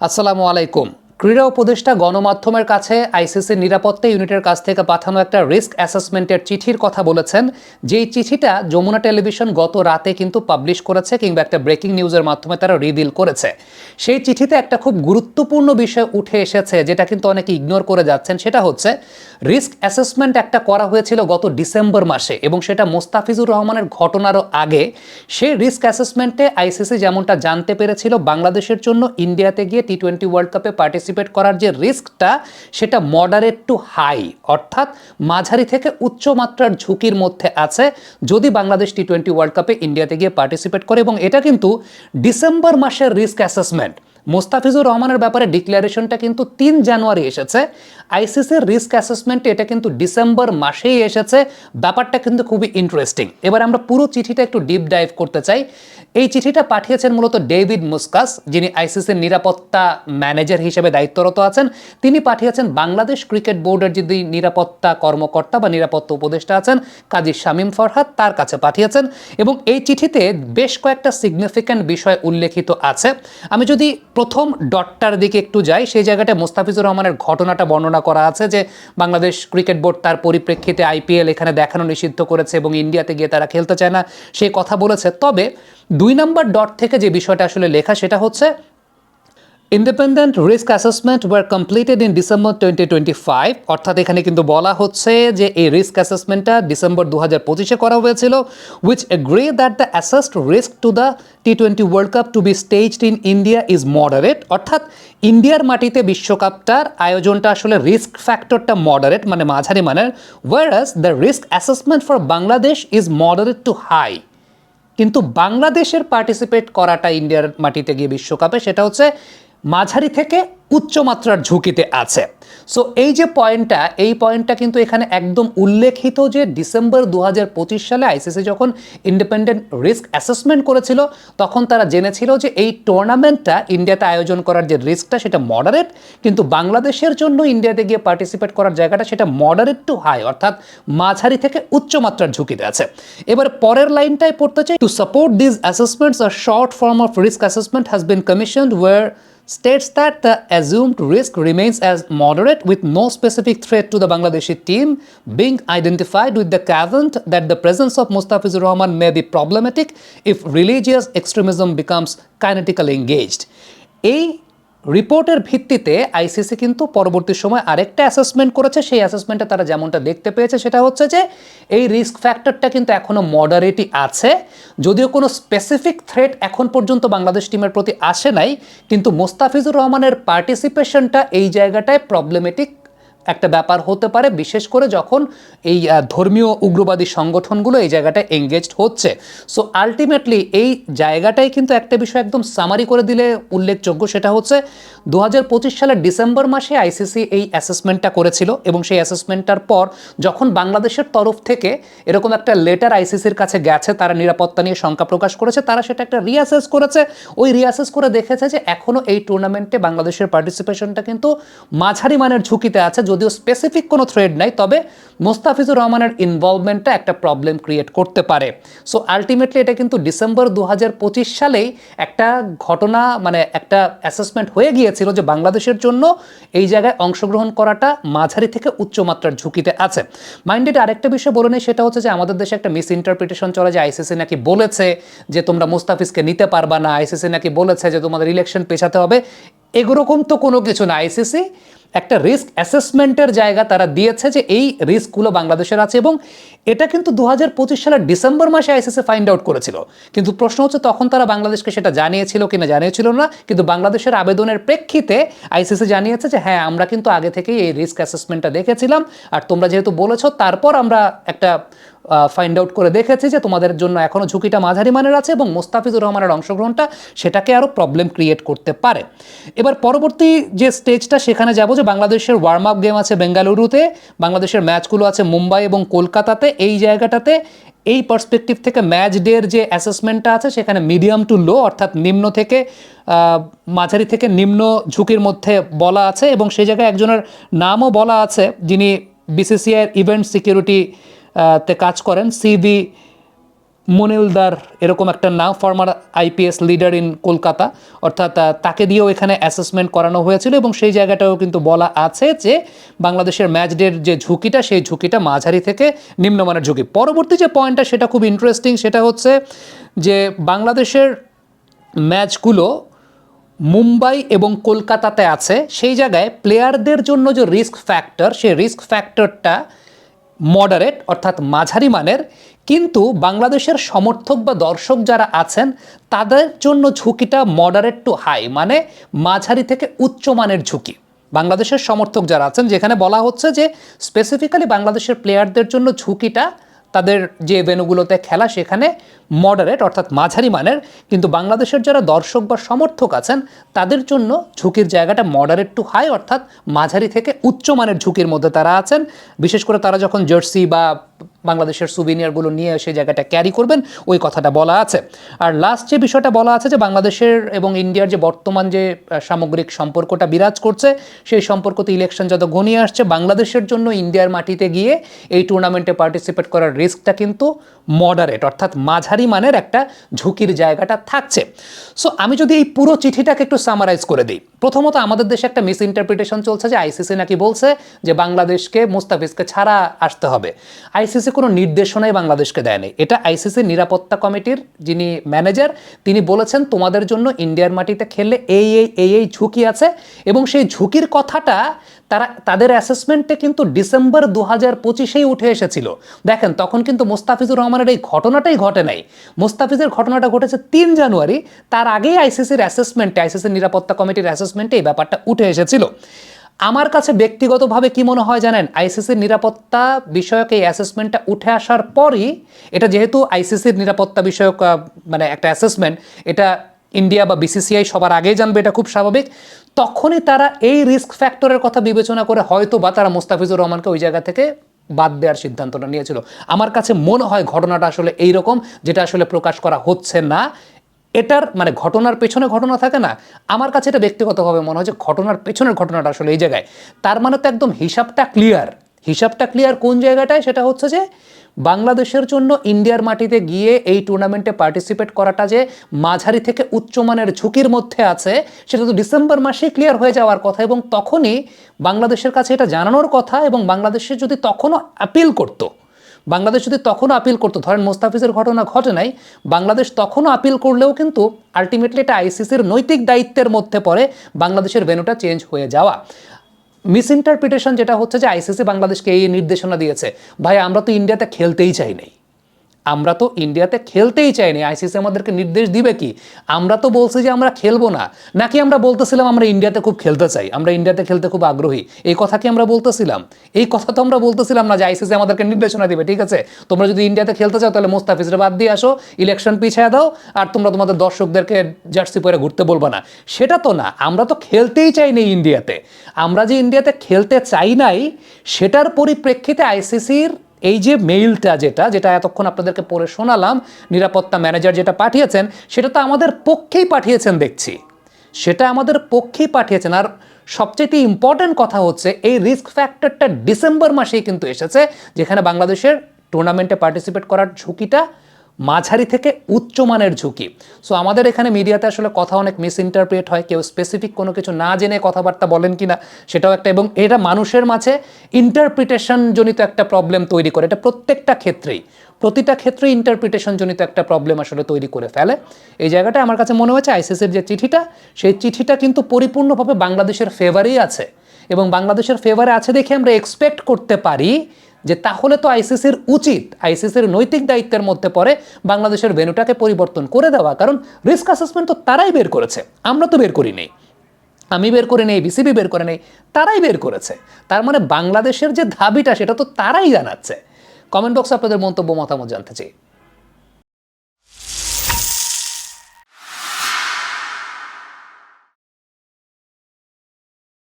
আসসালামু আলাইকুম। ক্রীড়া উপদেষ্টা গণমাধ্যমের কাছে আইসিসির নিরাপত্তা ইউনিটের কাছ থেকে পাঠানো একটা রিস্ক অ্যাসেসমেন্টের চিঠির কথা বলেছেন, যেই চিঠিটা যমুনা টেলিভিশন গত রাতে কিন্তু পাবলিশ করেছে কিংবা একটা ব্রেকিং নিউজের মাধ্যমে তারা রিভিল করেছে। সেই চিঠিতে একটা খুব গুরুত্বপূর্ণ বিষয় উঠে এসেছে, যেটা কিন্তু অনেকে ইগনোর করে যাচ্ছেন। সেটা হচ্ছে রিস্ক অ্যাসেসমেন্ট একটা করা হয়েছিল গত ডিসেম্বর মাসে, এবং সেটা মোস্তাফিজুর রহমানের ঘটনারও আগে। সেই রিস্ক অ্যাসেসমেন্টে আইসিসি যেমনটা জানতে পেরেছিল, বাংলাদেশের জন্য ইন্ডিয়াতে গিয়ে টি-20 ওয়ার্ল্ড কাপে পার্টিসিপেট করার যে রিস্কটা, সেটা মডারেট টু হাই, অর্থাৎ মাঝারি থেকে উচ্চ মাত্রার ঝুঁকির মধ্যে আছে যদি বাংলাদেশ টি-20 ওয়ার্ল্ড কাপে ইন্ডিয়াতে গিয়ে পার্টিসিপেট করে। এবং এটা কিন্তু ডিসেম্বর মাসের রিস্ক অ্যাসেসমেন্ট। মোস্তাফিজুর রহমানের ব্যাপারে ডিক্লারেশনটা কিন্তু 3 জানুয়ারি এসেছে। আইসিসির রিস্ক অ্যাসেসমেন্টে এটা কিন্তু ডিসেম্বর মাসেই এসেছে। ব্যাপারটা কিন্তু খুবই ইন্টারেস্টিং। এবার আমরা পুরো চিঠিটা একটু ডিপ ডাইভ করতে চাই। এই চিঠিটা পাঠিয়েছেন মূলত ডেভিড মুস্কাস, যিনি আইসিসির নিরাপত্তা ম্যানেজার হিসেবে দায়িত্বরত আছেন। তিনি পাঠিয়েছেন বাংলাদেশ ক্রিকেট বোর্ডের যদি নিরাপত্তা কর্মকর্তা বা নিরাপত্তা উপদেষ্টা আছেন কাজী শামীম ফরহাদ, তার কাছে পাঠিয়েছেন। এবং এই চিঠিতে বেশ কয়েকটা সিগনিফিক্যান্ট বিষয় উল্লেখিত আছে। আমি যদি প্রথম ডটটার দিকে একটু যাই, সেই জায়গাটা মোস্তাফিজুর রহমানের ঘটনাটা বর্ণনা করা আছে যে বাংলাদেশ ক্রিকেট বোর্ড তার পরিপ্রেক্ষিতে আইপিএল এখানে দেখানো নিষিদ্ধ করেছে এবং ইন্ডিয়াতে গিয়ে তারা খেলতে চায় না, সেই কথা বলেছে। তবে 2 নম্বর ডট থেকে যে বিষয়টা আসলে লেখা, সেটা হচ্ছে independent risk assessment were completed in December 2025। অর্থাৎ এখানে কিন্তু বলা হচ্ছে যে এই রিস্ক অ্যাসেসমেন্টটা ডিসেম্বর 2025-এ করা হয়েছিল, which agree that the assessed risk to the টি-20 world cup to be staged in India is moderate. অর্থাৎ ইন্ডিয়ার মাটিতে বিশ্বকাপটার আয়োজনটা আসলে রিস্ক ফ্যাক্টরটা মডারেট, মানে মাঝারি মানের, whereas the risk assessment for Bangladesh is moderate to high. কিন্তু বাংলাদেশের পার্টিসিপেট করাটা ইন্ডিয়ার মাটিতে গিয়ে বিশ্বকাপে, সেটা হচ্ছে মাঝারি থেকে উচ্চমাত্রার ঝুঁকিতে আছে। সো এই যে পয়েন্টটা, এই পয়েন্টটা কিন্তু এখানে একদম উল্লেখিত যে ডিসেম্বর 2025 সালে আইসিসি যখন ইন্ডিপেন্ডেন্ট রিস্ক অ্যাসেসমেন্ট করেছিল, তখন তারা জেনেছিল যে এই টুর্নামেন্টটা ইন্ডিয়াতে আয়োজন করার যে রিস্কটা, সেটা মডারেট, কিন্তু বাংলাদেশের জন্য ইন্ডিয়াতে গিয়ে পার্টিসিপেট করার জায়গাটা সেটা মডারেট টু হাই, অর্থাৎ মাঝারি থেকে উচ্চমাত্রার ঝুঁকিতে আছে। এবার পরের লাইনটাই পড়তে চাই, to support this assessments a short form of risk assessment has been commissioned war states that the assumed risk remains as moderate with no specific threat to the Bangladeshi team being identified, with the caveat that the presence of Mustafizur Rahman may be problematic if religious extremism becomes kinetically engaged. এই রিপোর্টের ভিত্তিতে ICC কিন্তু পরবর্তী সময় আরেকটা assessment করেছে। সেই অ্যাসেসমেন্টে তারা যেমনটা দেখতে পেয়েছে, সেটা হচ্ছে যে এই রিস্ক ফ্যাক্টরটা কিন্তু এখনও মডারেটই আছে। যদিও কোনো স্পেসিফিক থ্রেট এখন পর্যন্ত বাংলাদেশ টিমের প্রতি আসে নাই, কিন্তু মোস্তাফিজুর রহমানের পার্টিসিপেশনটা এই জায়গাটায় প্রবলেমেটিক একটা ব্যাপার হতে পারে, বিশেষ করে যখন এই ধর্মীয় উগ্রবাদী সংগঠনগুলো এই জায়গাটায় এঙ্গেজড হচ্ছে। সো আলটিমেটলি এই জায়গাটাই কিন্তু একটা বিষয় একদম সামারি করে দিলে উল্লেখযোগ্য, সেটা হচ্ছে 2025 সালের ডিসেম্বর মাসে আইসিসি এই অ্যাসেসমেন্টটা করেছিল, এবং সেই অ্যাসেসমেন্টটার পর যখন বাংলাদেশের তরফ থেকে এরকম একটা লেটার আইসিসির কাছে গেছে, তারা নিরাপত্তা নিয়ে শঙ্কা প্রকাশ করেছে, তারা সেটা একটা রিঅ্যাসেস করেছে। ওই রিঅ্যাসেস করে দেখেছে যে এখনও এই টুর্নামেন্টে বাংলাদেশের পার্টিসিপেশনটা কিন্তু মাঝারি মানের ঝুঁকিতে আছে, যদিও স্পেসিফিক কোনো থ্রেড নাই, তবে মোস্তাফিজুর রহমানের ইনভলভমেন্টটা একটা প্রবলেম ক্রিয়েট করতে পারে। সো আলটিমেটলি এটা কিন্তু ডিসেম্বর 2025 সালেই একটা ঘটনা, মানে একটা অ্যাসেসমেন্ট হয়ে গিয়েছিল যে বাংলাদেশের জন্য এই জায়গায় অংশগ্রহণ করাটা মাঝারি থেকে উচ্চমাত্রার ঝুঁকিতে আছে। মাইন্ডেড আরেকটা বিষয় বলে নেই, সেটা হচ্ছে যে আমাদের দেশে একটা মিস ইন্টারপ্রিটেশন চলে যে আইসিসি নাকি বলেছে যে তোমরা মুস্তাফিজকে নিতে পারবা না, আইসিসি নাকি বলেছে যে তোমাদের ইলেকশন পেছাতে হবে। এরকম তো কোনো কিছু না। আইসিসি একটা রিস্ক অ্যাসেসমেন্টের জায়গা তারা দিয়েছে যে এই রিস্কগুলো বাংলাদেশের আছে, এবং এটা কিন্তু 2025 সালের ডিসেম্বর মাসে আইসিসি ফাইন্ড আউট করেছিল। কিন্তু প্রশ্ন হচ্ছে তখন তারা বাংলাদেশকে সেটা জানিয়েছিল কিনা, জানিয়েছিল না। কিন্তু বাংলাদেশের আবেদনের প্রেক্ষিতে আইসিসি জানিয়েছে যে হ্যাঁ, আমরা কিন্তু আগে থেকেই এই রিস্ক অ্যাসেসমেন্টটা দেখেছিলাম, আর তোমরা যেহেতু বলেছো, তারপর আমরা একটা ফাইন্ড আউট করে দেখেছি যে তোমাদের জন্য এখনও ঝুঁকিটা মাঝারি মানের আছে, এবং মোস্তাফিজুর রহমানের অংশগ্রহণটা সেটাকে আরও প্রবলেম ক্রিয়েট করতে পারে। এবার পরবর্তী যে স্টেজটা, সেখানে যাব যে বাংলাদেশের ওয়ার্ম আপ গেম আছে বেঙ্গালুরুতে, বাংলাদেশের ম্যাচগুলো আছে মুম্বাই এবং কলকাতাতে। এই জায়গাটাতে এই পার্সপেক্টিভ থেকে ম্যাচ ডের যে অ্যাসেসমেন্টটা আছে, সেখানে মিডিয়াম টু লো, অর্থাৎ নিম্ন থেকে মাঝারি থেকে নিম্ন ঝুঁকির মধ্যে বলা আছে, এবং সেই জায়গায় একজনের নামও বলা আছে যিনি বিসিসিআইয়ের ইভেন্ট সিকিউরিটি তে কাজ করেন, সিবি মনিলদার এরকম একটা নাম, former IPS leader in Kolkata, অর্থাৎ তাকে দিয়েও এখানে অ্যাসেসমেন্ট করানো হয়েছিল এবং সেই জায়গাটাও কিন্তু বলা আছে যে বাংলাদেশের ম্যাচ ডের যে ঝুঁকিটা সেই ঝুঁকিটা মাঝারি থেকে নিম্নমানের ঝুঁকি। পরবর্তী যে পয়েন্টটা সেটা খুব ইন্টারেস্টিং, সেটা হচ্ছে যে বাংলাদেশের ম্যাচগুলো মুম্বাই এবং কলকাতাতে আছে, সেই জায়গায় প্লেয়ারদের জন্য যে রিস্ক ফ্যাক্টর, সেই রিস্ক ফ্যাক্টরটা মডারেট অর্থাৎ মাঝারি মানের, কিন্তু বাংলাদেশের সমর্থক বা দর্শক যারা আছেন তাদের জন্য ঝুঁকিটা মডারেট টু হাই, মানে মাঝারি থেকে উচ্চমানের ঝুঁকি। বাংলাদেশের সমর্থক যারা আছেন, যেখানে বলা হচ্ছে যে স্পেসিফিক্যালি বাংলাদেশের প্লেয়ারদের জন্য ঝুঁকিটা তাদের যে ভেন্যুগুলোতে খেলা সেখানে মডারেট অর্থাৎ মাঝারি মানের, কিন্তু বাংলাদেশের যারা দর্শক বা সমর্থক আছেন তাদের জন্য ঝুঁকির জায়গাটা মডারেট টু হাই অর্থাৎ মাঝারি থেকে উচ্চমানের ঝুঁকির মধ্যে তারা আছেন। বিশেষ করে তারা যখন জার্সি বা বাংলাদেশের সুভিনিয়ারগুলো নিয়ে সেই জায়গাটা ক্যারি করবেন, ওই কথাটা বলা আছে। আর লাস্ট যে বিষয়টা বলা আছে যে বাংলাদেশের এবং ইন্ডিয়ার যে বর্তমান যে সামগ্রিক সম্পর্কটা বিরাজ করছে, সেই সম্পর্কতে ইলেকশন যত ঘনিয়ে আসছে, বাংলাদেশের জন্য ইন্ডিয়ার মাটিতে গিয়ে এই টুর্নামেন্টে পার্টিসিপেট করার রিস্কটা কিন্তু মডারেট অর্থাৎ মাঝারি মানের একটা ঝুঁকির জায়গাটা থাকছে। সো আমি যদি এই পুরো চিঠিটাকে একটু সামারাইজ করে দিই, প্রথমত আমাদের দেশে একটা মিস ইন্টারপ্রিটেশন চলছে যে আইসিসি নাকি বলছে যে বাংলাদেশকে মুস্তাফিজকে ছাড়া আসতে হবে। আইসিসি কোনো নির্দেশনাই বাংলাদেশকে দেয়নি, এটা আইসিসির নিরাপত্তা কমিটির যিনি ম্যানেজার তিনি বলেছেন তোমাদের জন্য ইন্ডিয়ার মাটিতে খেললে এই ঝুঁকি আছে, এবং সেই ঝুঁকির কথাটা তাদের অ্যাসেসমেন্টে কিন্তু ডিসেম্বর 2025-এই উঠে এসেছিল। দেখেন তখন কিন্তু মোস্তাফিজুর রহমানের এই ঘটনাটাই ঘটে নাই, মোস্তাফিজের ঘটনাটা ঘটেছে 3 জানুয়ারি, তার আগেই আইসিসির অ্যাসেসমেন্টে, আইসিসির নিরাপত্তা কমিটির অ্যাসেসমেন্টে এই ব্যাপারটা উঠে এসেছিল। আমার কাছে ব্যক্তিগতভাবে কি মনে হয় জানেন, আইসিসির নিরাপত্তা বিষয়ক এই অ্যাসেসমেন্টটা উঠে আসার পরই, এটা যেহেতু আইসিসির নিরাপত্তা বিষয়ক মানে একটা অ্যাসেসমেন্ট, এটা ইন্ডিয়া বা বিসিসিআই সবার আগেই জানবে, এটা খুব স্বাভাবিক, তখনই তারা এই রিস্ক ফ্যাক্টরের কথা বিবেচনা করে হয়তো বা তারা মোস্তাফিজুর রহমানকে ওই জায়গা থেকে বাদ দেওয়ার সিদ্ধান্তটা নিয়েছিল। আমার কাছে মনে হয় ঘটনাটা আসলে এইরকম, যেটা আসলে প্রকাশ করা হচ্ছে না। এটার মানে ঘটনার পেছনে ঘটনা থাকে না, আমার কাছে এটা ব্যক্তিগতভাবে মনে হয় যে ঘটনার পেছনের ঘটনাটা আসলে এই জায়গায়। তার মানে তো একদম হিসাবটা ক্লিয়ার কোন জায়গাটায়, সেটা হচ্ছে যে বাংলাদেশের জন্য ইন্ডিয়ার মাটিতে গিয়ে এই টুর্নামেন্টে পার্টিসিপেট করাটা যে মাঝারি থেকে উচ্চমানের ঝুঁকির মধ্যে আছে, সেটা তো ডিসেম্বর মাসেই ক্লিয়ার হয়ে যাওয়ার কথা, এবং তখনই বাংলাদেশের কাছে এটা জানানোর কথা। এবং বাংলাদেশে যদি তখনও আপিল করতো, ধরেন মোস্তাফিজের ঘটনা ঘটে নাই, বাংলাদেশ তখনও আপিল করলেও কিন্তু আলটিমেটলি এটা আইসিসির নৈতিক দায়িত্বের মধ্যে পড়ে বাংলাদেশের ভেন্যুটা চেঞ্জ হয়ে যাওয়া। মিস ইন্টারপ্রিটেশন যেটা হচ্ছে যে আইসিসি বাংলাদেশকে এই নির্দেশনা দিয়েছে, ভাই আমরা তো ইন্ডিয়াতে খেলতেই চাই নাই, আইসিসি আমাদেরকে নির্দেশ দিবে কি? আমরা তো বলছি যে আমরা খেলবো না, নাকি আমরা বলতেছিলাম আমরা ইন্ডিয়াতে খুব খেলতে চাই, আমরা ইন্ডিয়াতে খেলতে খুব আগ্রহী, এই কথা কি আমরা বলতেছিলাম? এই কথা তো আমরা বলতেছিলাম না যে আইসিসি আমাদেরকে নির্দেশনা দিবে, ঠিক আছে তোমরা যদি ইন্ডিয়াতে খেলতে চাও তাহলে মোস্তাফিজরা বাদ দিয়ে আসো, ইলেকশন পিছিয়ে দাও, আর তোমরা তোমাদের দর্শকদেরকে জার্সি পরে ঘুরতে বলবা না। সেটা তো না, আমরা তো খেলতেই চাই নাই ইন্ডিয়াতে। আমরা যে ইন্ডিয়াতে খেলতে চাই নাই, সেটার পরিপ্রেক্ষিতে আইসিসির এই যে মেইলটা যেটা এতক্ষণ আপনাদেরকে পড়ে শোনালাম, নিরাপত্তা ম্যানেজার যেটা পাঠিয়েছেন, সেটা তো আমাদের পক্ষেই পাঠিয়েছেন দেখছি, আর সবচেয়ে ইম্পর্টেন্ট কথা হচ্ছে এই রিস্ক ফ্যাক্টরটা ডিসেম্বর মাসেই কিন্তু এসেছে, যেখানে বাংলাদেশের টুর্নামেন্টে পার্টিসিপেট করার ঝুঁকিটা মাঝারি থেকে উচ্চমানের ঝুঁকি। সো আমাদের এখানে মিডিয়াতে আসলে কথা অনেক মিস ইন্টারপ্রেট হয়, কেউ স্পেসিফিক কোনো কিছু না জেনে কথাবার্তা বলেন কিনা সেটাও একটা, এবং এটা মানুষের মাঝে ইন্টারপ্রিটেশন জনিত একটা প্রবলেম তৈরি করে, এটা প্রতিটা ক্ষেত্রে ইন্টারপ্রিটেশন জনিত একটা প্রবলেম আসলে তৈরি করে ফেলে। এই জায়গাটা আমার কাছে মনে হয়েছে আইসিসির যে চিঠিটা, সেই চিঠিটা কিন্তু পরিপূর্ণভাবে বাংলাদেশের ফেভারেই আছে, এবং বাংলাদেশের ফেভারে আছে দেখে আমরা এক্সপেক্ট করতে পারি যে তাহলে তো আইসিসির উচিত, আইসিসির নৈতিক দায়িত্বের মধ্যে পড়ে বাংলাদেশের ভেন্যুটাকে পরিবর্তন করে দেওয়া, কারণ রিস্ক অ্যাসেসমেন্ট তো তারাই বের করেছে, আমরা তো বের করি নেই, আমি বের করে নেই, বিসিবি বের করে নেই, তারাই বের করেছে। তার মানে বাংলাদেশের যে দাবিটা সেটা তো তারাই জানাচ্ছে। কমেন্ট বক্সে আপনাদের মন্তব্য মতামত জানতে চাই।